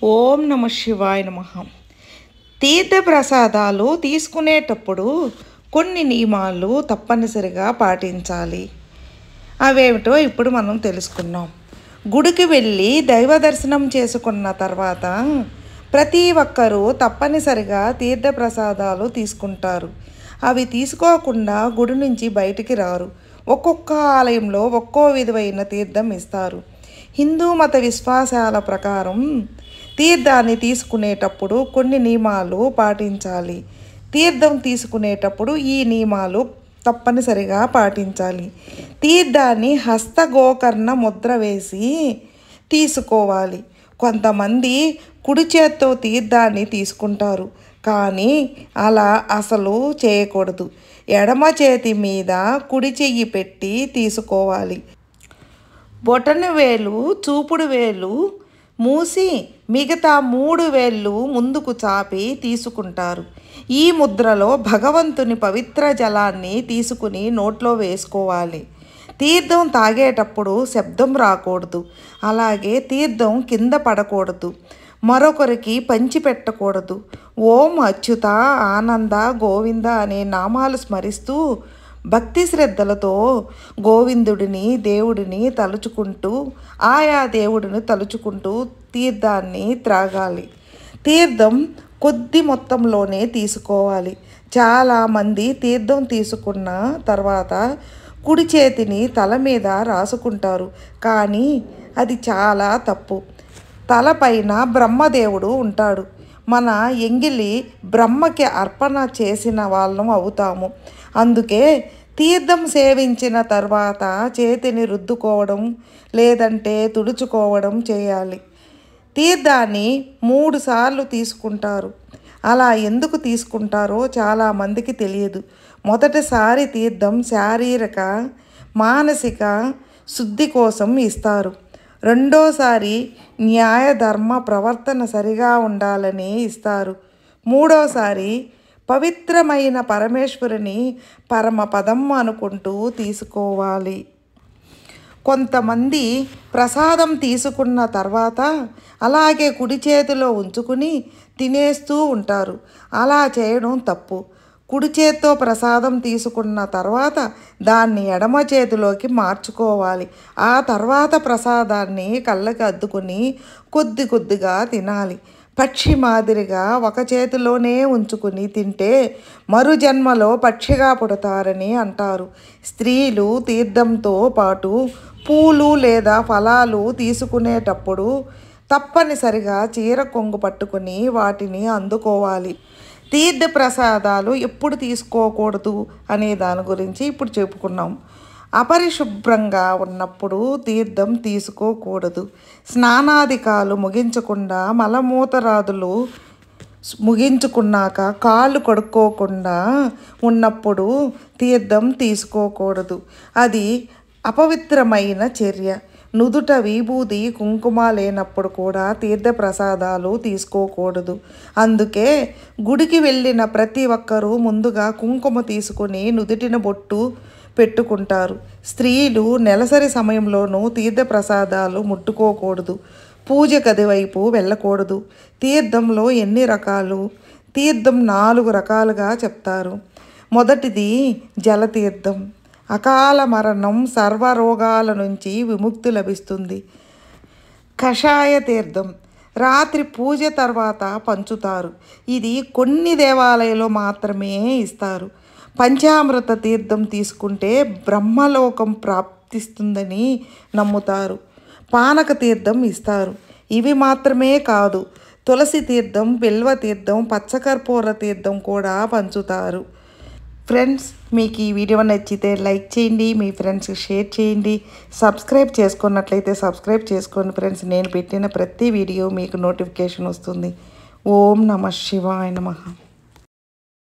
ఓం నమ శివాయ నమః. తీర్థప్రసాదాలు తీసుకునేటప్పుడు కొన్ని నియమాలు తప్పనిసరిగా పాటించాలి. అవేమిటో ఇప్పుడు మనం తెలుసుకున్నాం. గుడికి వెళ్ళి దైవ దర్శనం చేసుకున్న తర్వాత ప్రతి ఒక్కరూ తప్పనిసరిగా తీర్థప్రసాదాలు తీసుకుంటారు. అవి తీసుకోకుండా గుడి నుంచి బయటికి రారు. ఒక్కొక్క ఆలయంలో ఒక్కో విధమైన తీర్థం ఇస్తారు. హిందూ మత విశ్వాసాల ప్రకారం తీర్థాన్ని తీసుకునేటప్పుడు కొన్ని నియమాలు పాటించాలి. తీర్థం తీసుకునేటప్పుడు ఈ నియమాలు తప్పనిసరిగా పాటించాలి. తీర్థాన్ని హస్తగోకర్ణ ముద్ర వేసి తీసుకోవాలి. కొంతమంది కుడి చేత్తో తీర్థాన్ని తీసుకుంటారు, కానీ అలా అసలు చేయకూడదు. ఎడమ చేతి మీద కుడి చెయ్యి పెట్టి తీసుకోవాలి. బొటన వేలు, చూపుడు వేలు మూసి మిగతా 3 వేళ్ళు ముందుకు చాపి తీసుకుంటారు. ఈ ముద్రలో భగవంతుని పవిత్ర జలాన్ని తీసుకుని నోట్లో వేసుకోవాలి. తీర్థం తాగేటప్పుడు శబ్దం రాకూడదు. అలాగే తీర్థం కింద పడకూడదు. మరొకరికి పంచిపెట్టకూడదు. ఓం అచ్యుత, ఆనంద, గోవింద అనే నామాలు స్మరిస్తూ భక్తి శ్రద్ధలతో గోవిందుడిని, దేవుడిని తలుచుకుంటూ ఆయా దేవుడిని తలుచుకుంటూ తీర్థాన్ని త్రాగాలి. తీర్థం కొద్ది మొత్తంలోనే తీసుకోవాలి. చాలామంది తీర్థం తీసుకున్న తర్వాత కుడి చేతిని తల మీద రాసుకుంటారు, కానీ అది చాలా తప్పు. తలపైన బ్రహ్మదేవుడు ఉంటాడు. మన ఎంగిలి బ్రహ్మకి అర్పణ చేసిన వాళ్ళం అవుతాము. అందుకే తీర్థం సేవించిన తర్వాత చేతిని రుద్దుకోవడం లేదంటే తుడుచుకోవడం చేయాలి. తీర్థాన్ని 3 సార్లు తీసుకుంటారు. అలా ఎందుకు తీసుకుంటారో చాలామందికి తెలియదు. మొదటిసారి తీర్థం శారీరక, మానసిక శుద్ధి కోసం ఇస్తారు. రెండోసారి న్యాయ ధర్మ ప్రవర్తన సరిగా ఉండాలని ఇస్తారు. మూడోసారి పవిత్రమైన పరమేశ్వరుని పరమపదం అనుకుంటూ తీసుకోవాలి. కొంతమంది ప్రసాదం తీసుకున్న తర్వాత అలాగే కుడి చేతిలో ఉంచుకుని తినేస్తూ ఉంటారు. అలా చేయడం తప్పు. కుడి చేత్తో ప్రసాదం తీసుకున్న తర్వాత దాన్ని ఎడమ చేతిలోకి మార్చుకోవాలి. ఆ తర్వాత ప్రసాదాన్ని కళ్ళకి అద్దుకుని కొద్ది కొద్దిగా తినాలి. పక్షి మాదిరిగా ఒక చేతిలోనే ఉంచుకుని తింటే మరు జన్మలో పక్షిగా పుడతారని అంటారు. స్త్రీలు తీర్థంతో పాటు పూలు లేదా ఫలాలు తీసుకునేటప్పుడు తప్పనిసరిగా చీర కొంగు పట్టుకుని వాటిని అందుకోవాలి. తీర్థ ప్రసాదాలు ఎప్పుడు తీసుకోకూడదు అనే దాని గురించి ఇప్పుడు చెప్పుకున్నాం. అపరిశుభ్రంగా ఉన్నప్పుడు తీర్థం తీసుకోకూడదు. స్నానాధికాలు ముగించకుండా మలమూత్రాదులు ముగించుకున్నాక కాళ్ళు కడుక్కోకుండా ఉన్నప్పుడు తీర్థం తీసుకోకూడదు. అది అపవిత్రమైన చర్య. నుదుట విభూది, కుంకుమ లేనప్పుడు కూడా తీర్థప్రసాదాలు తీసుకోకూడదు. అందుకే గుడికి వెళ్ళిన ప్రతి ఒక్కరూ ముందుగా కుంకుమ తీసుకుని నుదుటిన బొట్టు పెట్టుకుంటారు. స్త్రీలు నెలసరి సమయంలోనూ తీర్థప్రసాదాలు ముట్టుకోకూడదు. పూజ గది వైపు వెళ్ళకూడదు. తీర్థంలో ఎన్ని రకాలు? తీర్థం 4 రకాలుగా చెప్తారు. మొదటిది జలతీర్థం. అకాల మరణం, సర్వరోగాల నుంచి విముక్తి లభిస్తుంది. కషాయ తీర్థం రాత్రి పూజ తర్వాత పంచుతారు. ఇది కొన్ని దేవాలయాల్లో మాత్రమే ఇస్తారు. పంచామృత తీర్థం తీసుకుంటే బ్రహ్మలోకం ప్రాప్తిస్తుందని నమ్ముతారు. పానక తీర్థం ఇస్తారు. ఇవి మాత్రమే కాదు, తులసి తీర్థం, బిల్వ తీర్థం, పచ్చకర్పూర తీర్థం కూడా పంచుతారు. ఫ్రెండ్స్, మీకు ఈ వీడియో నచ్చితే లైక్ చేయండి, మీ ఫ్రెండ్స్కి షేర్ చేయండి. సబ్స్క్రైబ్ చేసుకున్నట్లయితే సబ్స్క్రైబ్ చేసుకోండి ఫ్రెండ్స్. నేను పెట్టిన ప్రతి వీడియో మీకు నోటిఫికేషన్ వస్తుంది. ఓం నమ శివాయ నమః.